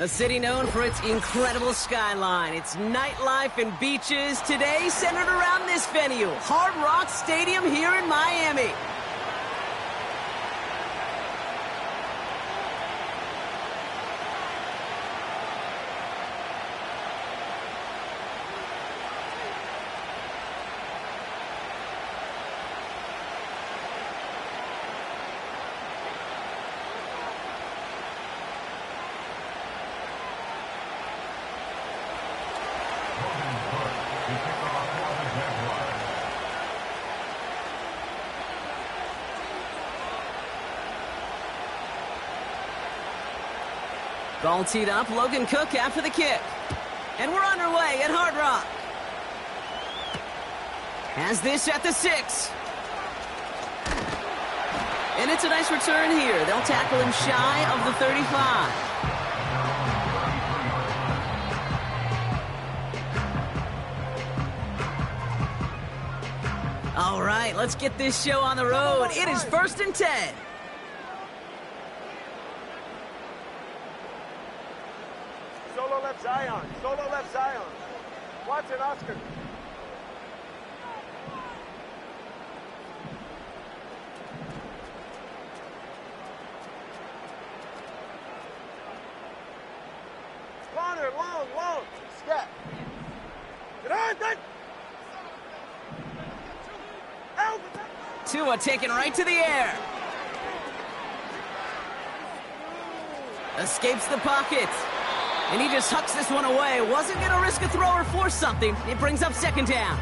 A city known for its incredible skyline, its nightlife and beaches, today centered around this venue, Hard Rock Stadium here in Miami. Ball teed up, Logan Cook after the kick. And we're underway at Hard Rock. Has this at the 6. And it's a nice return here. They'll tackle him shy of the 35. All right, let's get this show on the road. It is 1st and 10. Zion, solo left Zion. Watson, Oscar. Corner, long. Scat. Tua taken right to the air. Escapes the pocket. And he just hucks this one away. Wasn't going to risk a throw or force something. It brings up 2nd down.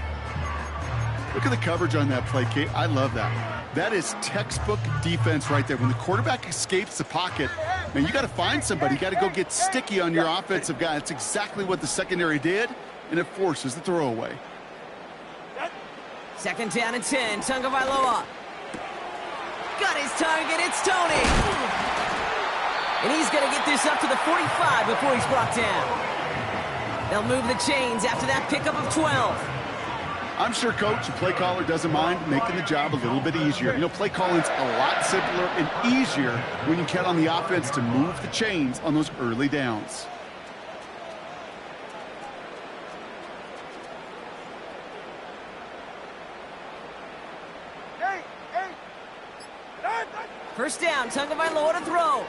Look at the coverage on that play, Kate. I love that. That is textbook defense right there. When the quarterback escapes the pocket, man, you got to find somebody. You got to go get sticky on your offensive guy. That's exactly what the secondary did, and it forces the throwaway. 2nd down and 10. Tagovailoa. Got his target. It's Tony. And he's going to get this up to the 45 before he's brought down. They'll move the chains after that pickup of 12. I'm sure Coach, the play caller, doesn't mind making the job a little bit easier. You know, play calling's a lot simpler and easier when you count on the offense to move the chains on those early downs. First down, Tagovailoa to throw.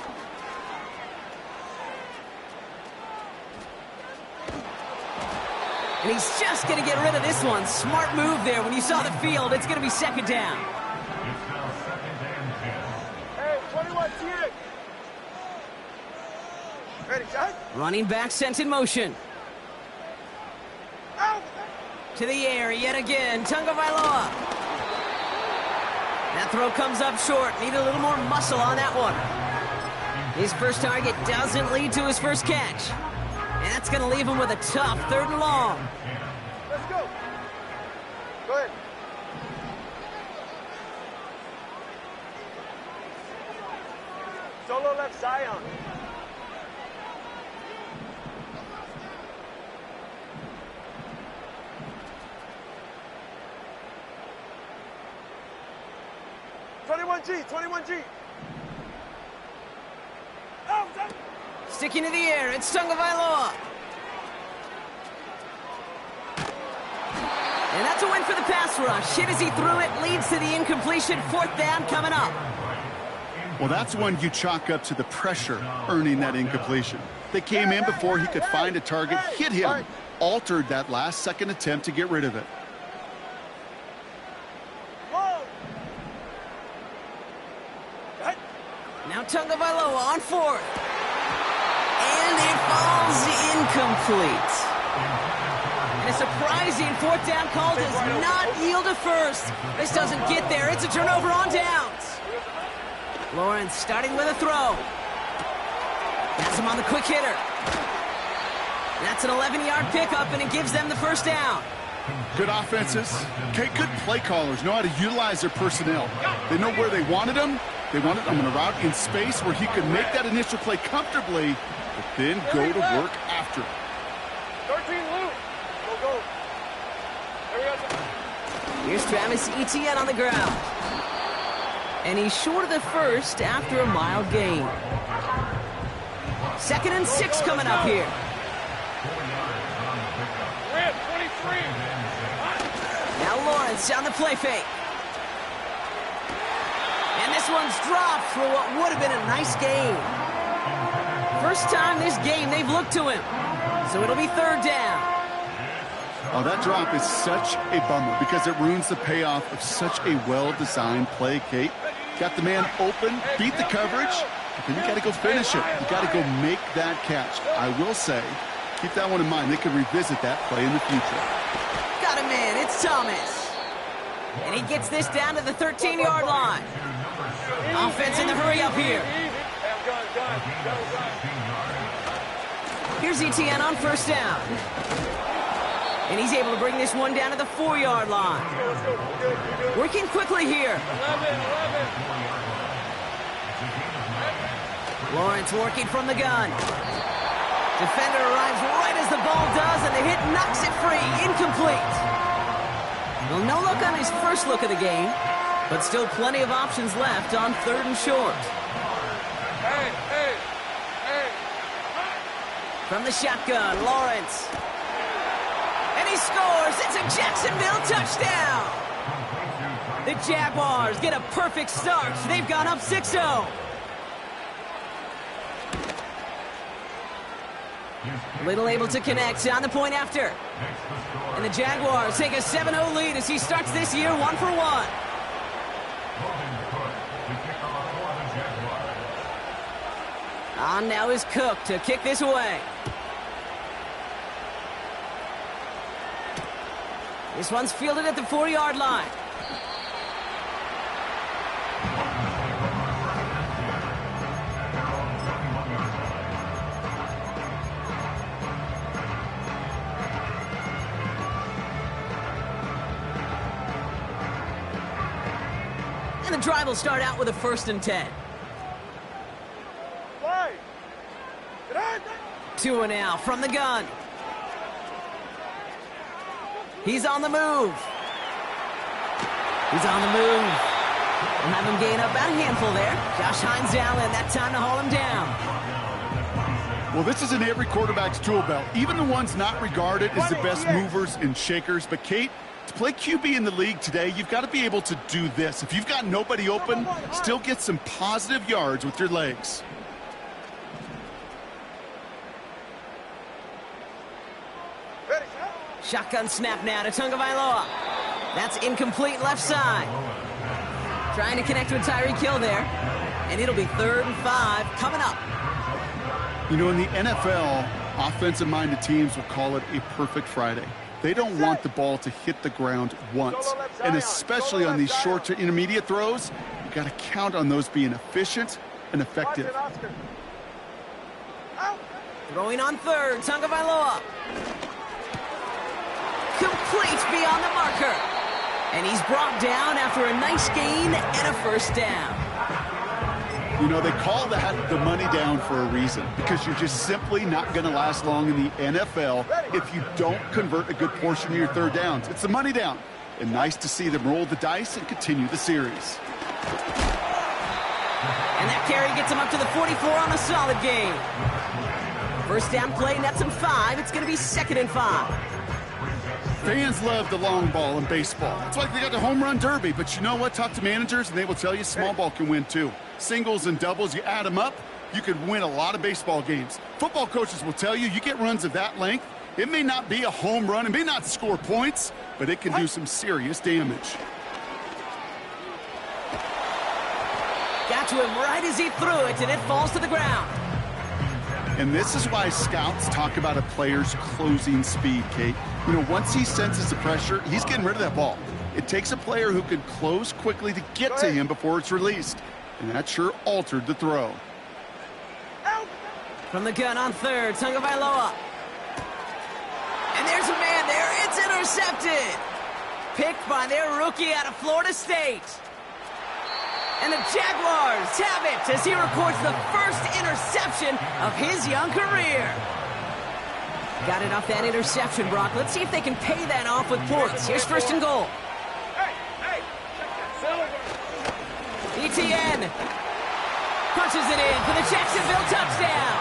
And he's just going to get rid of this one. Smart move there. When you saw the field, it's going to be 2nd down. Hey, 21, ready, shot? Running back sent in motion. Out. To the air yet again. Tagovailoa. That throw comes up short. Need a little more muscle on that one. His first target doesn't lead to his first catch. And that's going to leave him with a tough 3rd and long. Let's go. Go ahead. Solo left Zion. G. Oh, sticking to the air, it's Tagovailoa. And that's a win for the pass rush. Hit as he threw it, leads to the incompletion. 4th down coming up. Well, that's one you chalk up to the pressure earning that incompletion. They came in before he could find a target, hit him, altered that last-second attempt to get rid of it. Now Tagovailoa on 4th. And it falls incomplete. And a surprising 4th down call does not yield a first. This doesn't get there. It's a turnover on downs. Lawrence starting with a throw. That's him on the quick hitter. That's an 11-yard pickup, and it gives them the first down. Good offenses. Okay, good play callers know how to utilize their personnel. They know where they wanted them. They wanted them in a route in space where he could make that initial play comfortably, but then go to work after. 13 loose. Go. Here's Travis Etienne on the ground. And he's short of the first after a mild gain. 2nd and 6 coming up here. Now Lawrence on the play fake. And this one's dropped for what would have been a nice gain. First time this game they've looked to him. So it'll be 3rd down. Oh, that drop is such a bummer because it ruins the payoff of such a well-designed play, Kate. Got the man open, beat the coverage, but then you got to go finish it. You got to go make that catch. I will say, keep that one in mind. They could revisit that play in the future. Got him in. It's Thomas. And he gets this down to the 13-yard line. Offense in the hurry up here. Here's ETN on 1st down. And he's able to bring this one down to the 4-yard line. Working quickly here. Lawrence working from the gun. Defender arrives right as the ball does, and the hit knocks it free. Incomplete. Well, no look on his first look of the game, but still plenty of options left on 3rd and short. From the shotgun, Lawrence. And he scores. It's a Jacksonville touchdown. The Jaguars get a perfect start. They've gone up 6-0. Little able to connect on the point after. And the Jaguars take a 7-0 lead as he starts this year 1 for 1. On now is Cook to kick this away. This one's fielded at the 4-yard line. And the drive will start out with a 1st and 10. 2 now from the gun. He's on the move. He's on the move. We'll have him gain up about a handful there. Josh Hines Allen, that time to haul him down. Well, this is in every quarterback's tool belt, even the ones not regarded as the best movers and shakers. But, Kate, to play QB in the league today, you've got to be able to do this. If you've got nobody open, still get some positive yards with your legs. Shotgun snap now to Tagovailoa. That's incomplete left side. Trying to connect with Tyreek Hill there. And it'll be 3rd and 5 coming up. You know, in the NFL, offensive-minded teams will call it a perfect Friday. They don't want the ball to hit the ground once. And especially on these short to intermediate throws, you've got to count on those being efficient and effective. Throwing on 3rd, Tagovailoa. Complete beyond the marker. And he's brought down after a nice gain and a 1st down. You know, they call that the money down for a reason, because you're just simply not going to last long in the NFL if you don't convert a good portion of your 3rd downs. It's the money down. And nice to see them roll the dice and continue the series. And that carry gets him up to the 44 on a solid gain. 1st down play, nets him 5. It's going to be 2nd and 5. Fans love the long ball in baseball. It's like they got the home run derby. But you know what? Talk to managers, and they will tell you small ball can win too. Singles and doubles, you add them up, you could win a lot of baseball games. Football coaches will tell you, you get runs of that length, it may not be a home run, it may not score points, but it can do some serious damage. Got to him right as he threw it, and it falls to the ground. And this is why scouts talk about a player's closing speed, Kate. You know, once he senses the pressure, he's getting rid of that ball. It takes a player who can close quickly to get to him before it's released. And that sure altered the throw. From the gun on 3rd, Tagovailoa. And there's a man there. It's intercepted. Picked by their rookie out of Florida State. And the Jaguars have it as he records the 1st interception of his young career. Got it off that interception, Brock. Let's see if they can pay that off with points. Here's 1st and goal. ETN punches it in for the Jacksonville touchdown.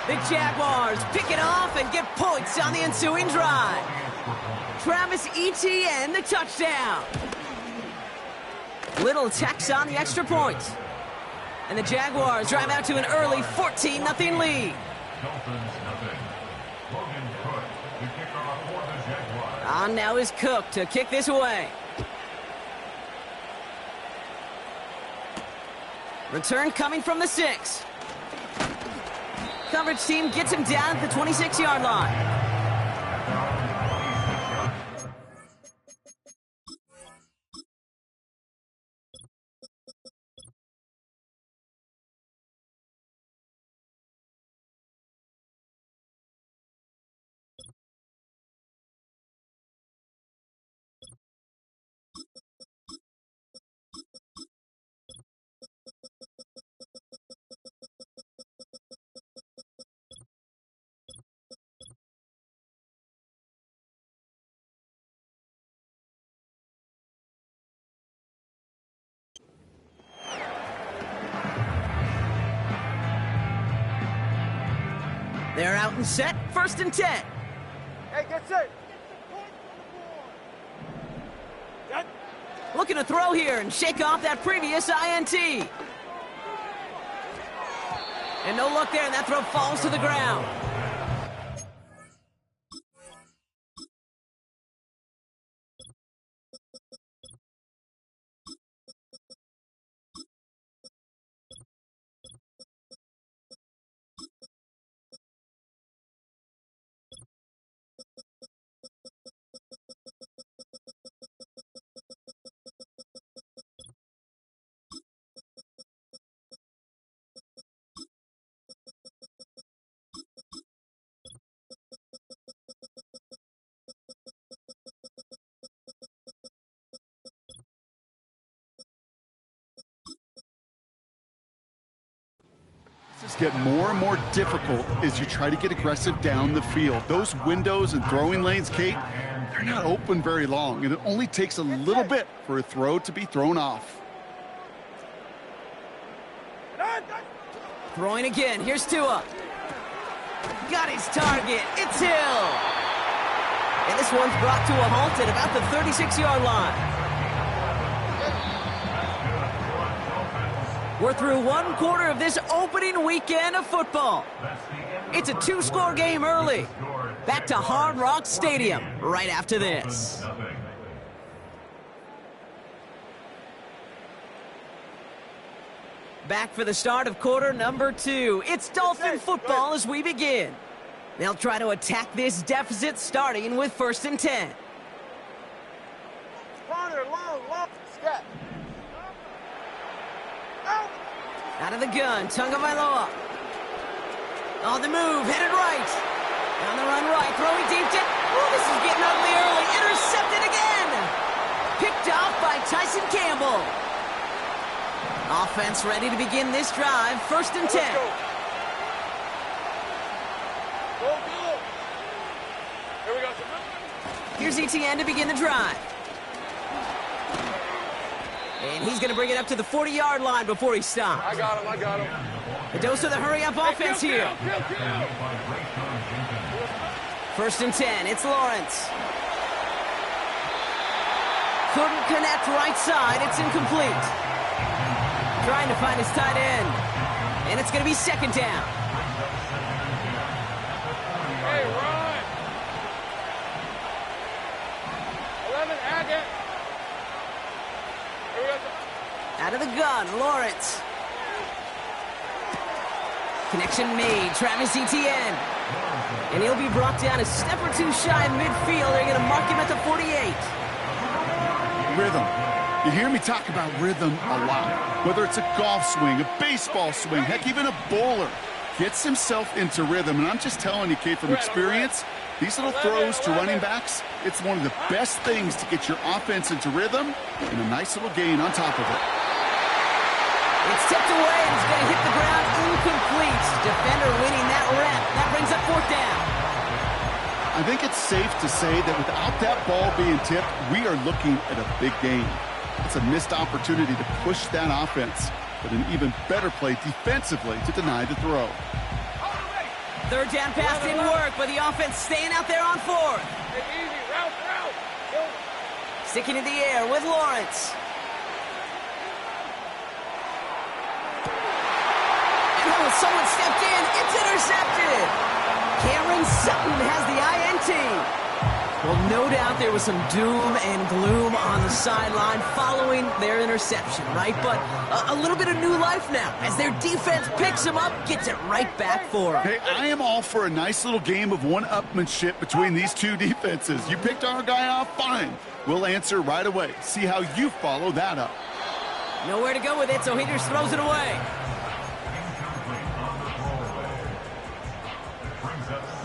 The Jaguars pick it off and get points on the ensuing drive. Travis Etienne, the touchdown. Little tax on the extra point. And the Jaguars drive out to an early 14-0 lead. On now is Cook to kick this away. Return coming from the 6. Coverage team gets him down at the 26-yard line. They're out and set, 1st and 10. Hey, get set. Looking to throw here and shake off that previous INT. And no luck there, and that throw falls to the ground. Get more and more difficult as you try to get aggressive down the field. Those windows and throwing lanes, Kate, they're not open very long, and it only takes a little bit for a throw to be thrown off. Throwing again. Here's Tua. Got his target. It's Hill. And this one's brought to a halt at about the 36-yard line. We're through one quarter of this opening weekend of football. It's a 2-score game early. Back to Hard Rock Stadium right after this. Back for the start of quarter number 2. It's Dolphin football as we begin. They'll try to attack this deficit starting with 1st and 10. Corner, long, scat. Out of the gun, Tagovailoa. On the move, headed right. On the run right, throwing deep to... Oh, this is getting ugly early. Intercepted again. Picked off by Tyson Campbell. Offense ready to begin this drive, 1st and 10. Go. Here we go. Here's Etienne to begin the drive. And he's going to bring it up to the 40-yard line before he stops. I got him. A dose of the hurry-up offense here. 1st and 10, it's Lawrence. Couldn't connect right side, it's incomplete. Trying to find his tight end. And it's going to be 2nd down. Hey, run. 11, Agate. Out of the gun, Lawrence. Connection made, Travis Etienne. And he'll be brought down a step or two shy of midfield. They're going to mark him at the 48. Rhythm. You hear me talk about rhythm a lot. Whether it's a golf swing, a baseball swing, heck, even a bowler gets himself into rhythm. And I'm just telling you, Kate, from experience, these little throws to running backs, it's one of the best things to get your offense into rhythm and a nice little gain on top of it. It's tipped away and it's going to hit the ground incomplete. Defender winning that rep. That brings up 4th down. I think it's safe to say that without that ball being tipped, we are looking at a big game. It's a missed opportunity to push that offense, but an even better play defensively to deny the throw. Third down pass didn't work, but the offense staying out there on fourth. Easy, route. Sticking in the air with Lawrence. And someone stepped in. It's intercepted. Cameron Sutton has the INT. Well, no doubt there was some doom and gloom on the sideline following their interception, right? But a little bit of new life now as their defense picks them up, gets it right back for them. Hey, I am all for a nice little game of one-upmanship between these two defenses. You picked our guy off, fine. We'll answer right away. See how you follow that up. Nowhere to go with it, so he just throws it away.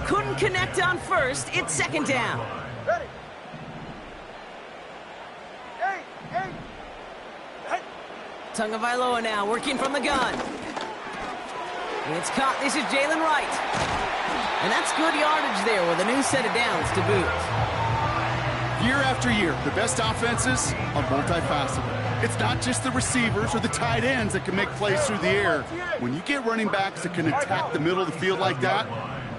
Couldn't connect on first. It's second down. Ready. Hey. Tagovailoa now working from the gun. And it's caught. This is Jalen Wright. And that's good yardage there with a new set of downs to boot. Year after year, the best offenses are multifaceted. It's not just the receivers or the tight ends that can make plays through the air. When you get running backs that can attack the middle of the field like that,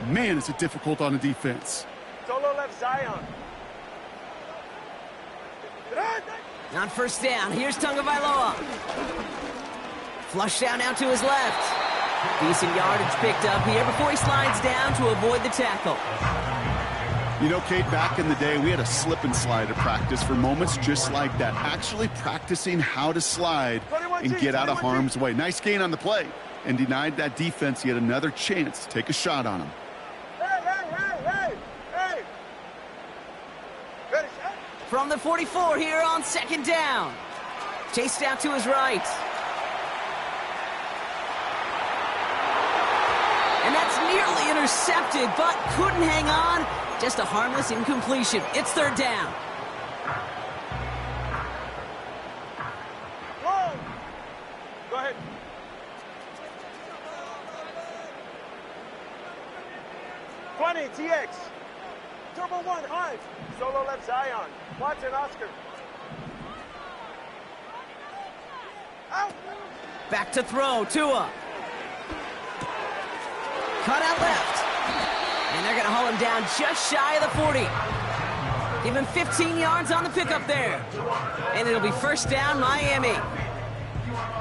man, is it difficult on a defense. Solo left Zion. On first down, here's Tagovailoa. Flush down now to his left. Decent yardage picked up here before he slides down to avoid the tackle. You know, Kate, back in the day, we had a slip and slide at practice for moments just like that. Actually practicing how to slide and get out of harm's way. Nice gain on the play and denied that defense yet another chance to take a shot on him. Hey. Ready, set. From the 44 here on second down. Chased out to his right. And that's nearly intercepted, but couldn't hang on. Just a harmless incompletion. It's third down. Whoa. Go ahead. TX. Turbo 1, high. Solo left Zion. Watson, Oscar. Out. Back to throw, Tua. Cut out left. And they're going to haul him down just shy of the 40. Give him 15 yards on the pickup there. And it'll be first down, Miami.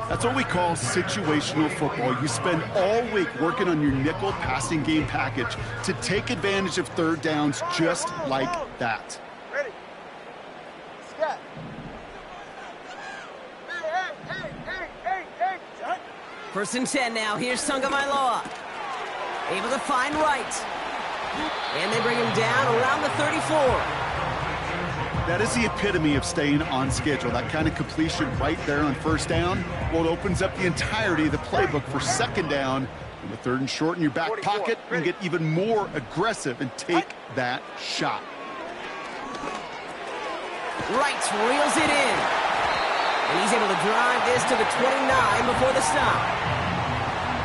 That's what we call situational football. You spend all week working on your nickel passing game package to take advantage of third downs just like that. Ready. Scat. Hey. First and 10 now. Here's Tagovailoa. Able to find Wright. And they bring him down around the 34. That is the epitome of staying on schedule. That kind of completion right there on first down. Well, it opens up the entirety of the playbook for second down. And the third and short in your back pocket, and get even more aggressive and take that shot. Wright reels it in. And he's able to drive this to the 29 before the stop.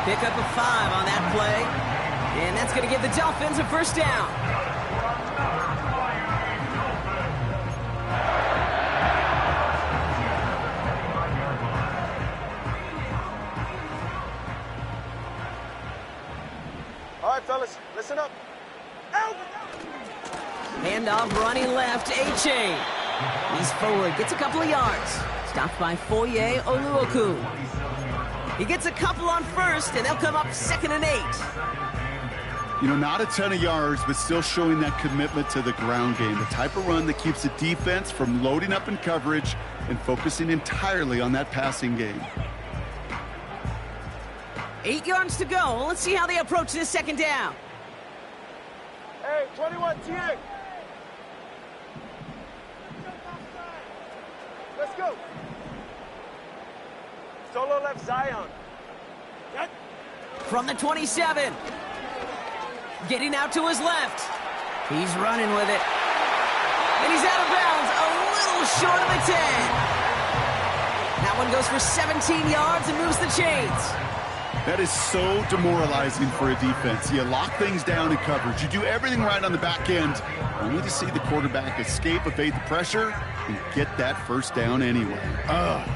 Pick up a 5 on that play. And that's going to give the Dolphins a first down. All right, fellas, listen up. Out. Handoff running left, A-Chain. He's forward, gets a couple of yards. Stopped by Foye Oluokun. He gets a couple on first, and they'll come up 2nd and 8. You know, not a ton of yards, but still showing that commitment to the ground game. The type of run that keeps the defense from loading up in coverage and focusing entirely on that passing game. 8 yards to go. Let's see how they approach this second down. Hey, 21, TA. Let's go. Solo left Zion. Cut. From the 27. Getting out to his left. He's running with it. And he's out of bounds, a little short of the 10. That one goes for 17 yards and moves the chains. That is so demoralizing for a defense. You lock things down in coverage. You do everything right on the back end, only to see the quarterback escape, evade the pressure, and get that first down anyway. Ugh.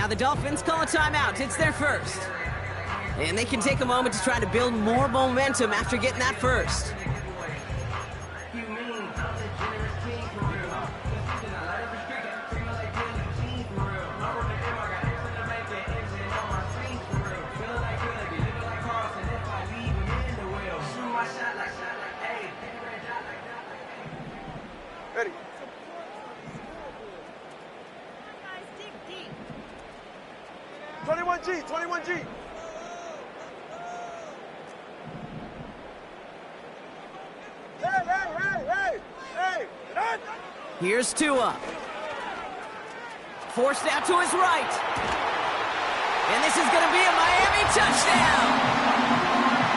Now the Dolphins call a timeout. It's their first. And they can take a moment to try to build more momentum after getting that first. Ready. 21G, 21G. Hey! Here's Tua. Forced out to his right. And this is going to be a Miami touchdown.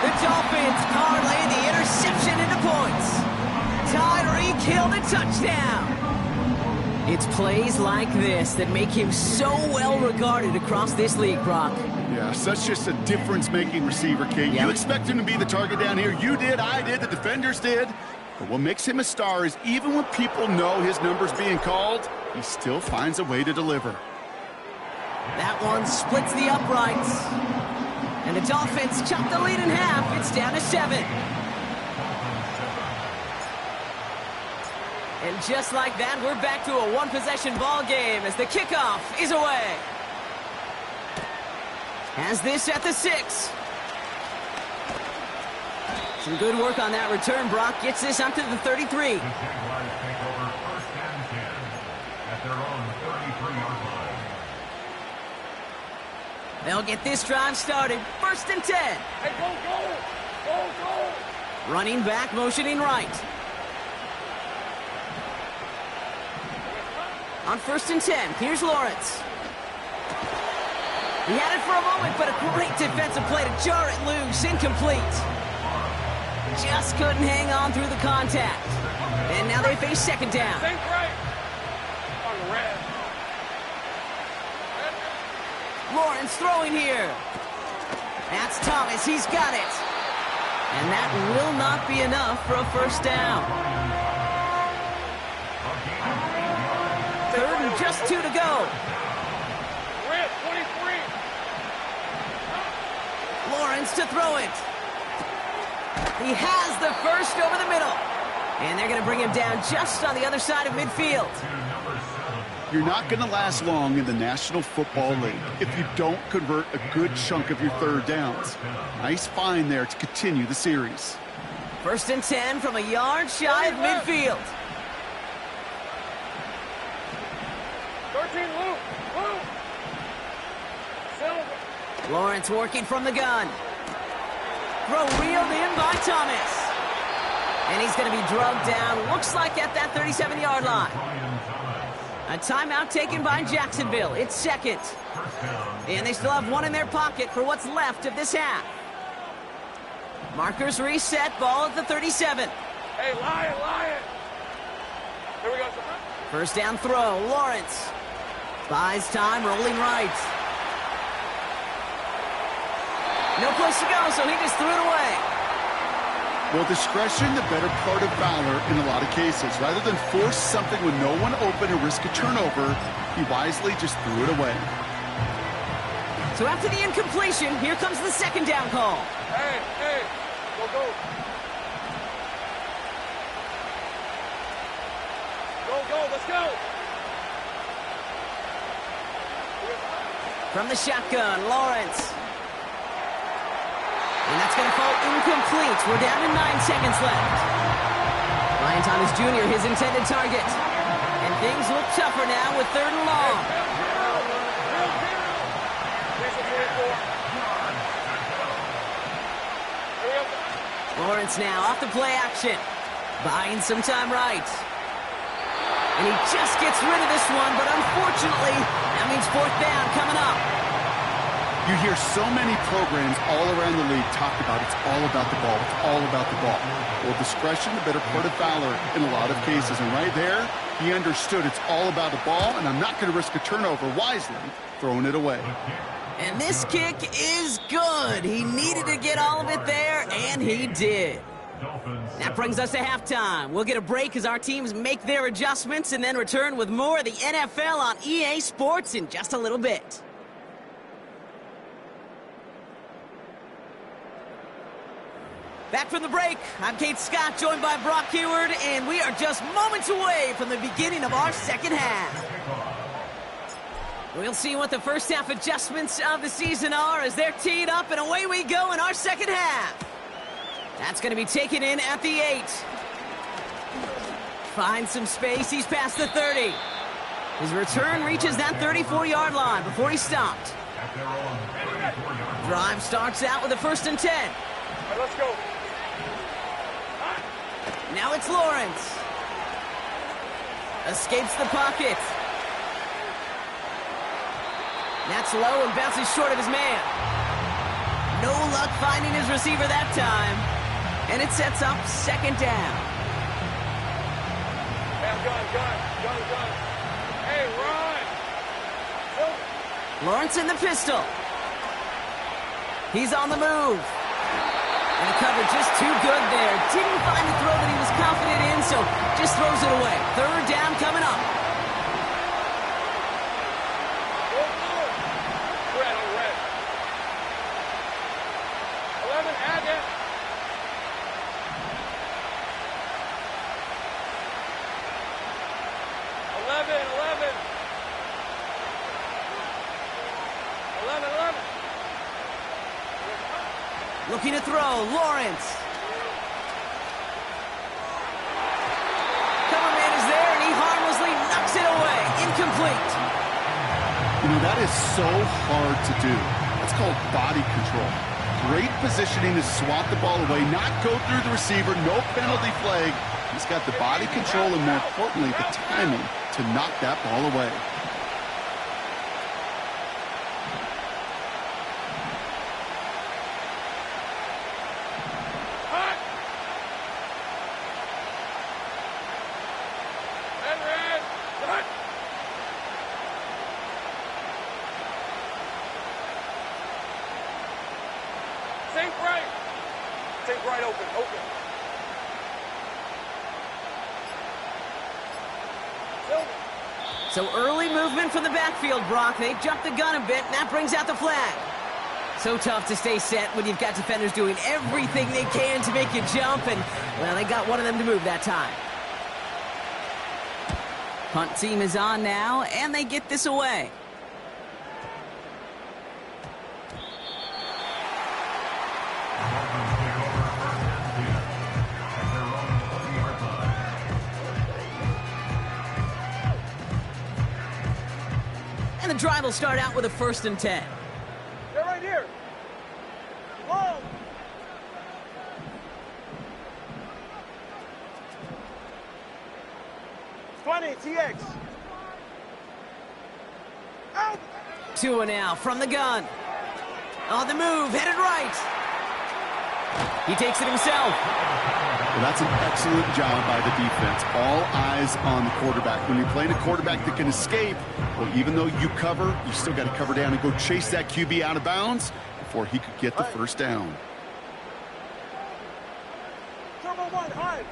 The Dolphins parlay the interception into points. Tyreek Hill the touchdown. It's plays like this that make him so well regarded across this league, Brock. Yeah, such just a difference-making receiver, Kate. Yeah. You expect him to be the target down here. You did, I did, the defenders did. But what makes him a star is even when people know his number's being called, he still finds a way to deliver. That one splits the uprights. And the Dolphins chop the lead in half. It's down to 7. And just like that, we're back to a one-possession ball game as the kickoff is away. Has this at the 6. Some good work on that return. Brock gets this up to the 33. The Jaguars take over first and 10 at their own 33-yard line. They'll get this drive started. First and 10. Hey, go! Running back, motioning right. On first and 10, here's Lawrence. He had it for a moment, but a great defensive play to jar it loose. Incomplete. Just couldn't hang on through the contact. And now they face second down. Think right. On the red. Lawrence throwing here. That's Thomas. He's got it. And that will not be enough for a first down. Third and just 2 to go. Red, 23. Lawrence to throw it. He has the first over the middle. And they're going to bring him down just on the other side of midfield. You're not going to last long in the National Football League if you don't convert a good chunk of your third downs. Nice find there to continue the series. First and 10 from a yard shy of midfield. 13, Luke. Silver. Lawrence working from the gun. Throw reeled in by Thomas. And he's going to be drugged down, looks like at that 37-yard line. A timeout taken by Jacksonville. It's second. And they still have one in their pocket for what's left of this half. Markers reset, ball at the 37. Hey, Lion. Here we go. First down throw, Lawrence. Buys time, rolling right. No place to go, so he just threw it away. Well, discretion, the better part of valor in a lot of cases. Rather than force something with no one open and risk a turnover, he wisely just threw it away. So after the incompletion, here comes the second down call. Hey. Go. Go, let's go. From the shotgun, Lawrence. And that's going to fall incomplete. We're down to 9 seconds left. Ryan Thomas Jr., his intended target. And things look tougher now with third and long. Lawrence now off the play action. Buying some time right. And he just gets rid of this one, but unfortunately, that means fourth down coming up. You hear so many programs all around the league talk about it's all about the ball. It's all about the ball. Well, discretion, the better part of valor in a lot of cases. And right there, he understood it's all about the ball, and I'm not going to risk a turnover wisely, throwing it away. And this kick is good. He needed to get all of it there, and he did. That brings us to halftime. We'll get a break as our teams make their adjustments and then return with more of the NFL on EA Sports in just a little bit. Back from the break, I'm Kate Scott, joined by Brock Heward, and we are just moments away from the beginning of our second half. We'll see what the first half adjustments of the season are as they're teed up, and away we go in our second half. That's going to be taken in at the 8. Finds some space, he's past the 30. His return reaches that 34-yard line before he's stopped. Drive starts out with a 1st and 10. All right, let's go. Now it's Lawrence. Escapes the pocket. That's low and bounces short of his man. No luck finding his receiver that time. And it sets up 2nd down. Hey, I'm gun. Hey, run. Lawrence in the pistol. He's on the move. And the cover just too good there. Didn't find the throw that he was confident in, so just throws it away. 3rd down coming up. Red. 11, add that. Looking to throw, Lawrence. Cover man is there, and he harmlessly knocks it away. Incomplete. You know, that is so hard to do. That's called body control. Great positioning to swat the ball away, not go through the receiver, no penalty flag. He's got the body control and, more importantly, the timing to knock that ball away. Take right, open. So early movement from the backfield, Brock. They jumped the gun a bit, and that brings out the flag. So tough to stay set when you've got defenders doing everything they can to make you jump, and, well, they got one of them to move that time. Punt team is on now, and they get this away. And the drive will start out with a 1st and 10. They're right here. Long. TX. Out. 2 now from the gun. On the move, headed right. He takes it himself. Well, that's an excellent job by the defense. All eyes on the quarterback. When you're playing a quarterback that can escape, well, even though you cover, you still got to cover down and go chase that QB out of bounds before he could get the 1st down. Turbo 1, high.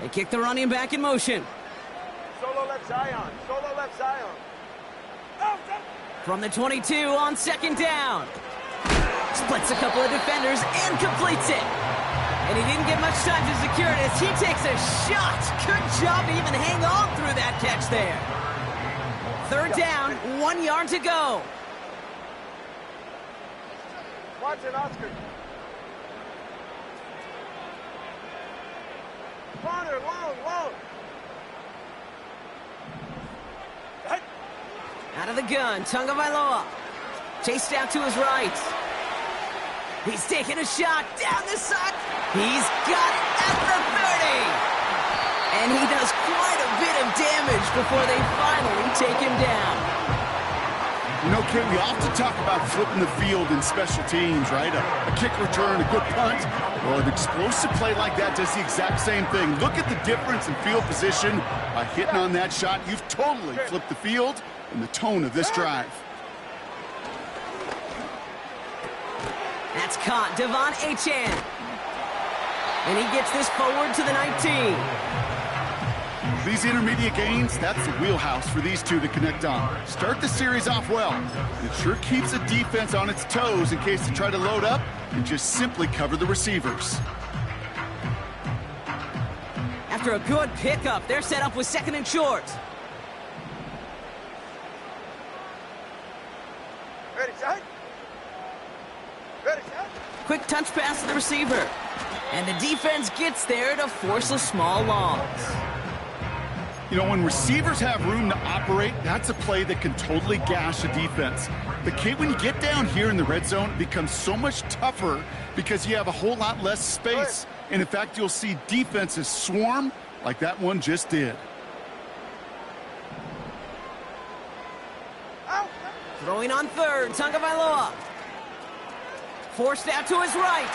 They kick the running back in motion. Solo left Zion. From the 22 on 2nd down. Splits a couple of defenders and completes it. And he didn't get much time to secure it as he takes a shot. Good job to even hang on through that catch there. 3rd down, 1 yard to go. Watson, Oscar. Corner, long. Out of the gun, Tagovailoa. Chased out to his right. He's taking a shot down the side. He's got it at the 30. And he does quite a bit of damage before they finally take him down. You know, Kate, we often talk about flipping the field in special teams, right? A kick return, a good punt. Well, an explosive play like that does the exact same thing. Look at the difference in field position by hitting on that shot. You've totally flipped the field and the tone of this drive. That's caught, Devon Achane. And he gets this forward to the 19. These intermediate gains, that's the wheelhouse for these two to connect on. Start the series off well. It sure keeps the defense on its toes in case they try to load up and just simply cover the receivers. After a good pickup, they're set up with 2nd and short. Ready, set? Ready, set? Quick touch pass to the receiver. And the defense gets there to force a small loss. You know, when receivers have room to operate, that's a play that can totally gash a defense. But Kate, when you get down here in the red zone, it becomes so much tougher because you have a whole lot less space. And in fact, you'll see defenses swarm like that one just did. Throwing on 3rd, Tagovailoa. Forced out to his right.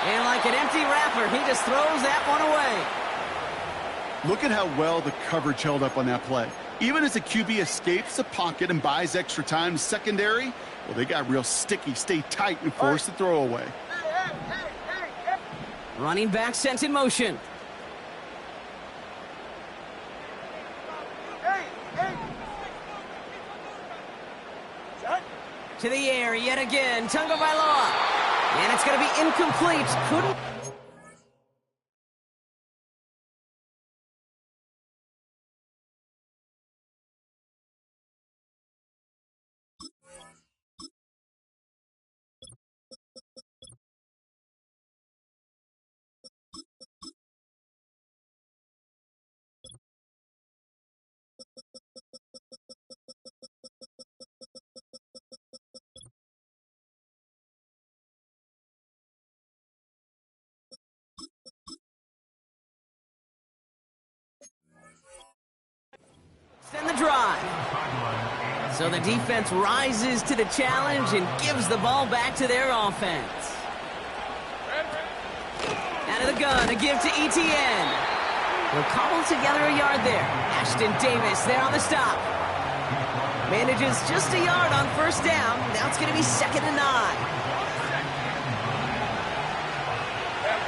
And like an empty wrapper, he just throws that one away. Look at how well the coverage held up on that play. Even as the QB escapes the pocket and buys extra time secondary, well, they got real sticky, stay tight, and force the throw away. Running back sent in motion. To the air yet again, Tagovailoa. And it's going to be incomplete. Couldn't. Extend the drive. So the defense rises to the challenge and gives the ball back to their offense. Out of the gun, a give to ETN. They'll cobble together a yard there. Ashton Davis there on the stop. Manages just a yard on 1st down. Now it's going to be 2nd and 9.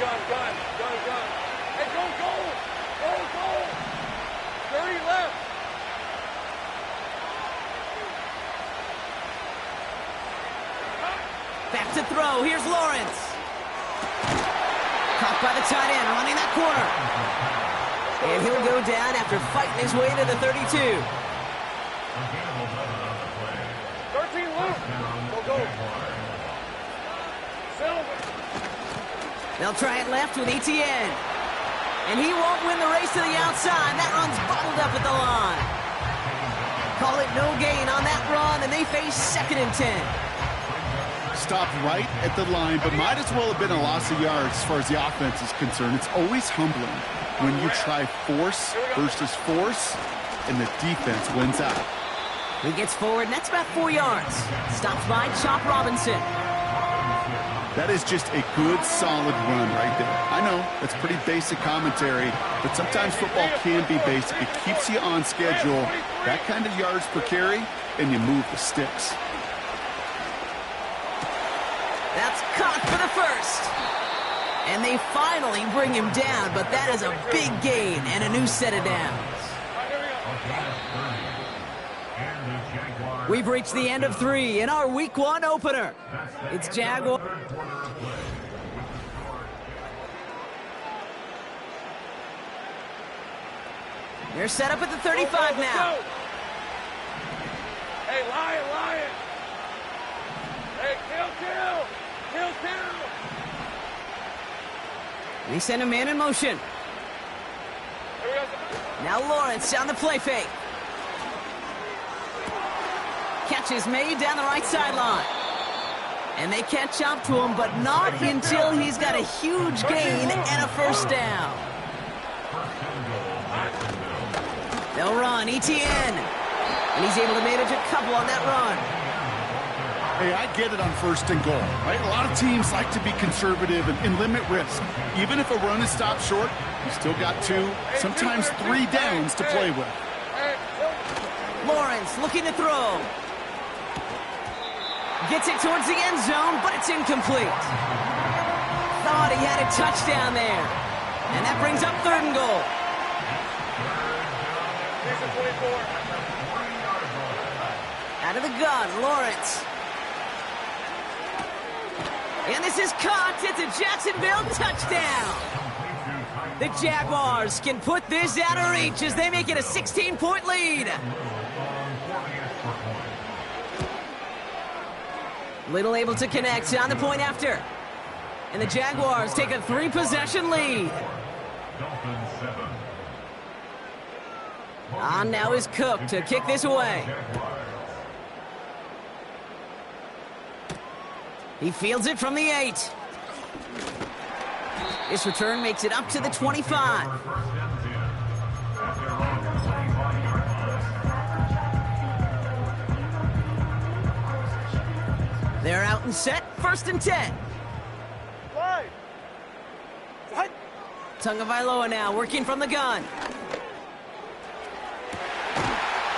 Gun. Hey, go. 30 left. Back to throw. Here's Lawrence. Caught by the tight end, running that corner. And he'll go down after fighting his way to the 32. 13 left. Go. They'll try it left with ETN. And he won't win the race to the outside. That run's bottled up at the line. Call it no gain on that run, and they face 2nd and 10. Stopped right at the line, but might as well have been a loss of yards as far as the offense is concerned. It's always humbling when you try force versus force, and the defense wins out. He gets forward, and that's about 4 yards. Stops by Chop Robinson. That is just a good, solid run right there. I know, that's pretty basic commentary, but sometimes football can be basic. It keeps you on schedule, that kind of yards per carry, and you move the sticks. That's caught for the 1st. And they finally bring him down, but that is a big gain and a new set of downs. We've reached the end of 3 in our Week 1 opener. It's Jaguar. They're set up at the 35 now. Hey, Lion. Hey, kill. They send a man in motion. Now Lawrence on the play fake. Catch is made down the right sideline. And they catch up to him, but not until he's got a huge gain and a 1st down. They'll run, ETN. And he's able to manage a couple on that run. Hey, I get it on 1st and goal, right? A lot of teams like to be conservative and limit risk. Even if a run is stopped short, you still got 2, sometimes 3 downs to play with. Lawrence looking to throw. Gets it towards the end zone, but it's incomplete. Thought he had a touchdown there. And that brings up 3rd and goal. Season 24. Out of the gun, Lawrence. And this is caught. It's a Jacksonville touchdown. The Jaguars can put this out of reach as they make it a 16-point lead. Little able to connect on the point after. And the Jaguars take a 3-possession lead. On now is Cook to kick this away. He fields it from the 8. This return makes it up to the 25. They're out and set. 1st and 10. Line. Cut. Tagovailoa now working from the gun.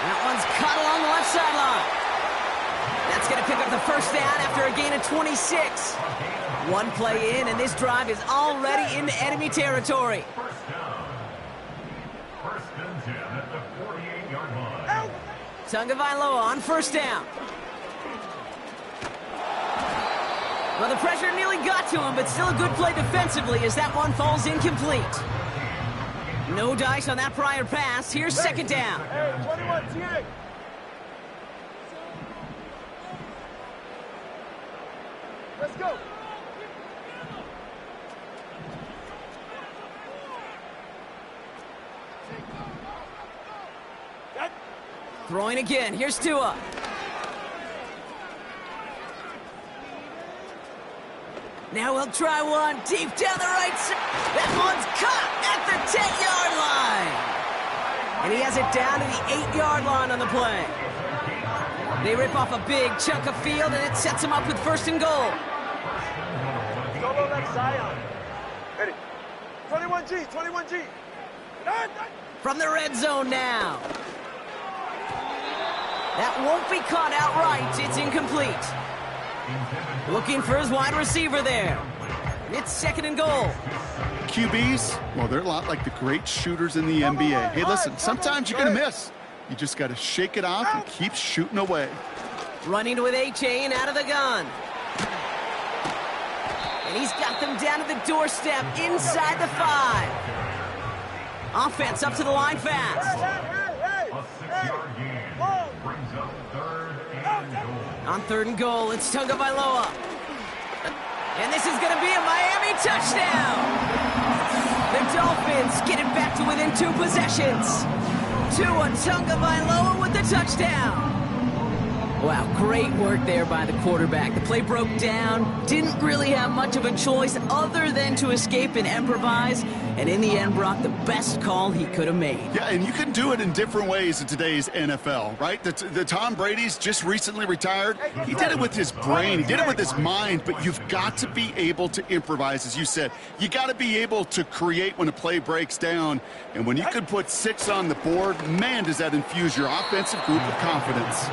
That one's caught along the left sideline. That's going to pick up the 1st down after a gain of 26. One play in, and this drive is already into enemy territory. 1st and 10 at the 48-yard line. Tagovailoa on 1st down. Well, the pressure nearly got to him, but still a good play defensively as that one falls incomplete. No dice on that prior pass. Here's 2nd down. Hey, 21, TA. Let's go. Throwing again. Here's Tua. Now we'll try one deep down the right side. That one's caught at the 10-yard line. And he has it down to the 8-yard line on the play. They rip off a big chunk of field, and it sets them up with 1st and goal. Solo left Zion. Ready. 21G, 21G. From the red zone now. That won't be caught outright. It's incomplete. Looking for his wide receiver there. It's 2nd and goal. QBs, well, they're a lot like the great shooters in the NBA. Hey, listen, sometimes you're going to miss. You just got to shake it off and keep shooting away. Running with A-Chain out of the gun. And he's got them down to the doorstep inside the 5. Offense up to the line fast. A 6-yard gain brings up 3rd and goal. On 3rd and goal, it's Tagovailoa. And this is going to be a Miami touchdown. The Dolphins get it back to within 2 possessions. Tua Tagovailoa with the touchdown. Wow, great work there by the quarterback. The play broke down, didn't really have much of a choice other than to escape and improvise, and in the end, Brock, the best call he could have made. Yeah, and you can do it in different ways in today's NFL, right? The Tom Brady's just recently retired. He did it with his brain. He did it with his mind, but you've got to be able to improvise, as you said. You got to be able to create when a play breaks down, and when you can put 6 on the board, man, does that infuse your offensive group with confidence.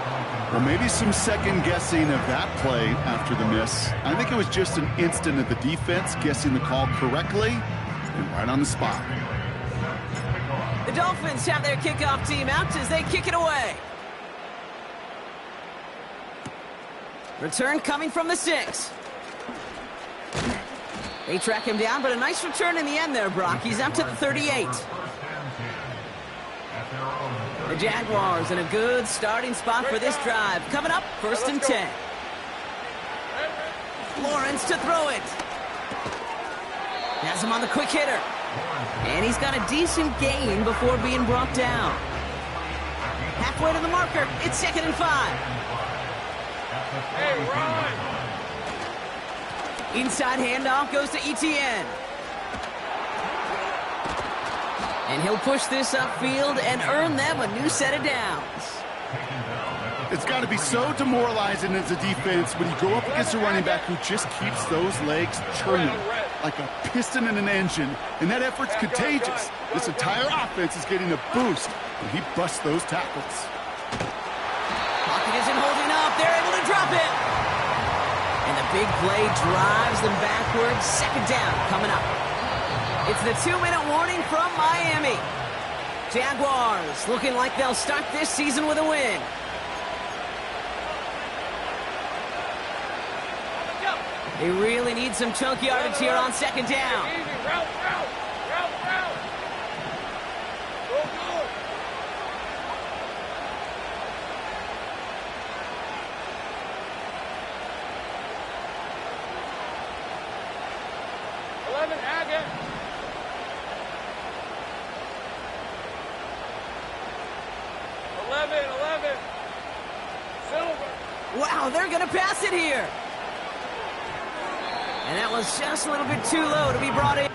Well, maybe some second-guessing of that play after the miss. I think it was just an instant of the defense guessing the call correctly and right on the spot. The Dolphins have their kickoff team out as they kick it away. Return coming from the 6. They track him down, but a nice return in the end there, Brock. He's up to the 38. The Jaguars in a good starting spot for this drive. Coming up, 1st and 10. Lawrence to throw it. Has him on the quick hitter. And he's got a decent gain before being brought down. Halfway to the marker. It's 2nd and 5. Hey, run! Inside handoff goes to Etienne. And he'll push this upfield and earn them a new set of downs. It's got to be so demoralizing as a defense when you go up against a running back who just keeps those legs churning like a piston in an engine. And that effort's contagious. This entire offense is getting a boost when he busts those tackles. Pocket isn't holding up. They're able to drop it. And the big play drives them backwards. 2nd down coming up. It's the 2-minute warning from Miami. Jaguars looking like they'll start this season with a win. They really need some chunk yardage here on second down. Route. Go good. Agate. 11. Silver. Wow, they're going to pass it here. And that was just a little bit too low to be brought in.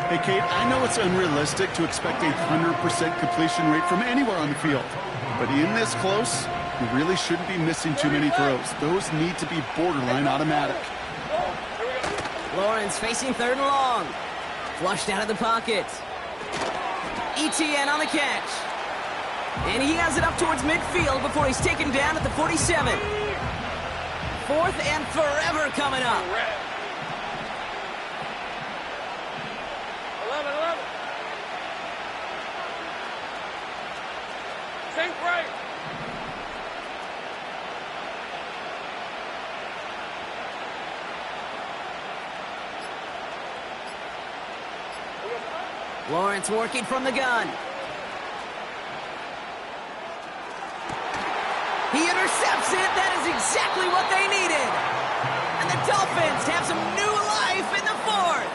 Hey, Kate, I know it's unrealistic to expect a 100% completion rate from anywhere on the field. But in this close, you really shouldn't be missing too many throws. Those need to be borderline automatic. Lawrence facing 3rd and long. Flushed out of the pocket. ETN on the catch. And he has it up towards midfield before he's taken down at the 47. 4th and forever coming up. 11. Sink right. Lawrence working from the gun. He intercepts it. That is exactly what they needed. And the Dolphins have some new life in the 4th.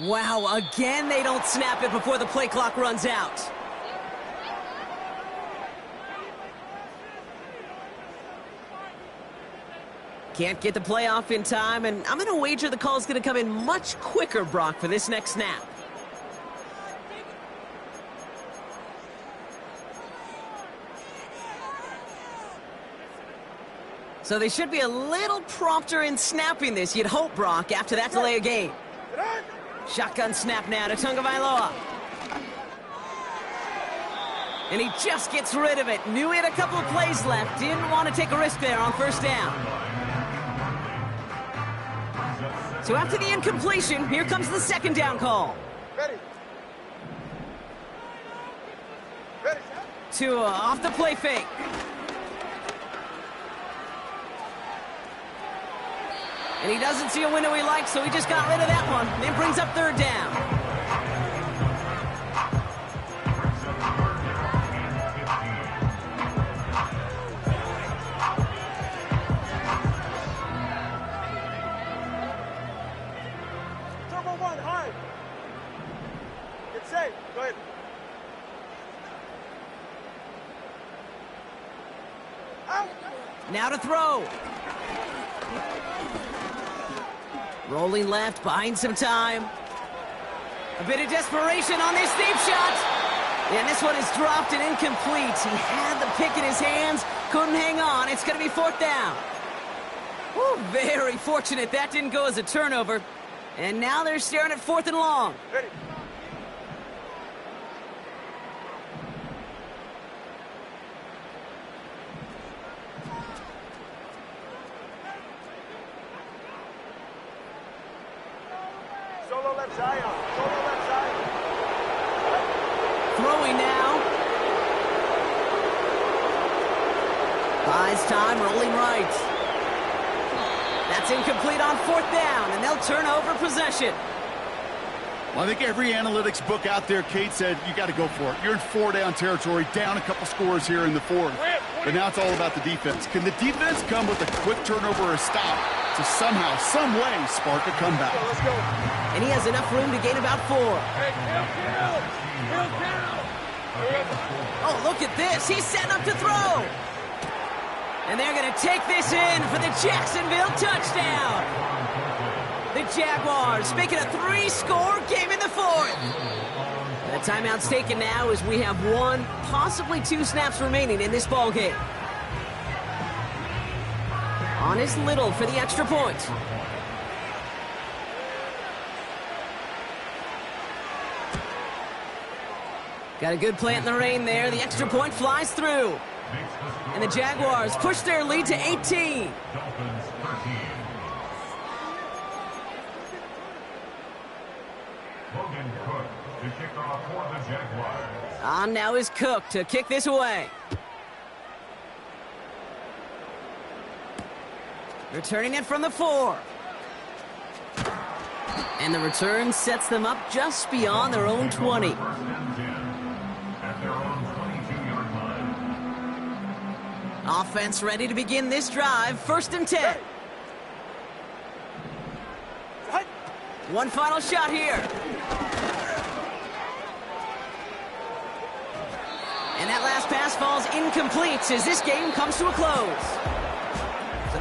Wow, again they don't snap it before the play clock runs out. Can't get the play off in time, and I'm going to wager the call's going to come in much quicker, Brock, for this next snap. So they should be a little prompter in snapping this, you'd hope, Brock, after that delay of game. Shotgun snap now to Tagovailoa. And he just gets rid of it. Knew he had a couple of plays left. Didn't want to take a risk there on 1st down. So after the incompletion, here comes the 2nd down call. Ready. Tua off the play fake. And he doesn't see a window he likes, so he just got rid of that one. Then brings up 3rd down. Turbo 1, high. Get safe. Go ahead. Out. Now to throw. Rolling left, buying some time. A bit of desperation on this deep shot. And this one is dropped and incomplete. He had the pick in his hands, couldn't hang on. It's going to be 4th down. Whew, very fortunate that didn't go as a turnover. And now they're staring at 4th and long. Ready. Solo left Zion. Throwing now. Buys time, rolling right. That's incomplete on 4th down, and they'll turn over possession. Well, I think every analytics book out there, Kate, said you got to go for it. You're in 4-down territory, down a couple scores here in the fourth. But now it's all about the defense. Can the defense come with a quick turnover or a stop to somehow, some way, spark a comeback? Let's go. And he has enough room to gain about 4. Oh, look at this. He's setting up to throw. And they're going to take this in for the Jacksonville touchdown. The Jaguars making a 3-score game in the fourth. The timeout's taken now as we have 1, possibly 2 snaps remaining in this ball game. On is Little for the extra point. Got a good plant in the rain there. The extra point flies through. And the Jaguars push their lead to 18. On now is Cook to kick this away. Returning it from the 4. And the return sets them up just beyond their own 20. Offense ready to begin this drive. 1st and 10. One final shot here. And that last pass falls incomplete as this game comes to a close.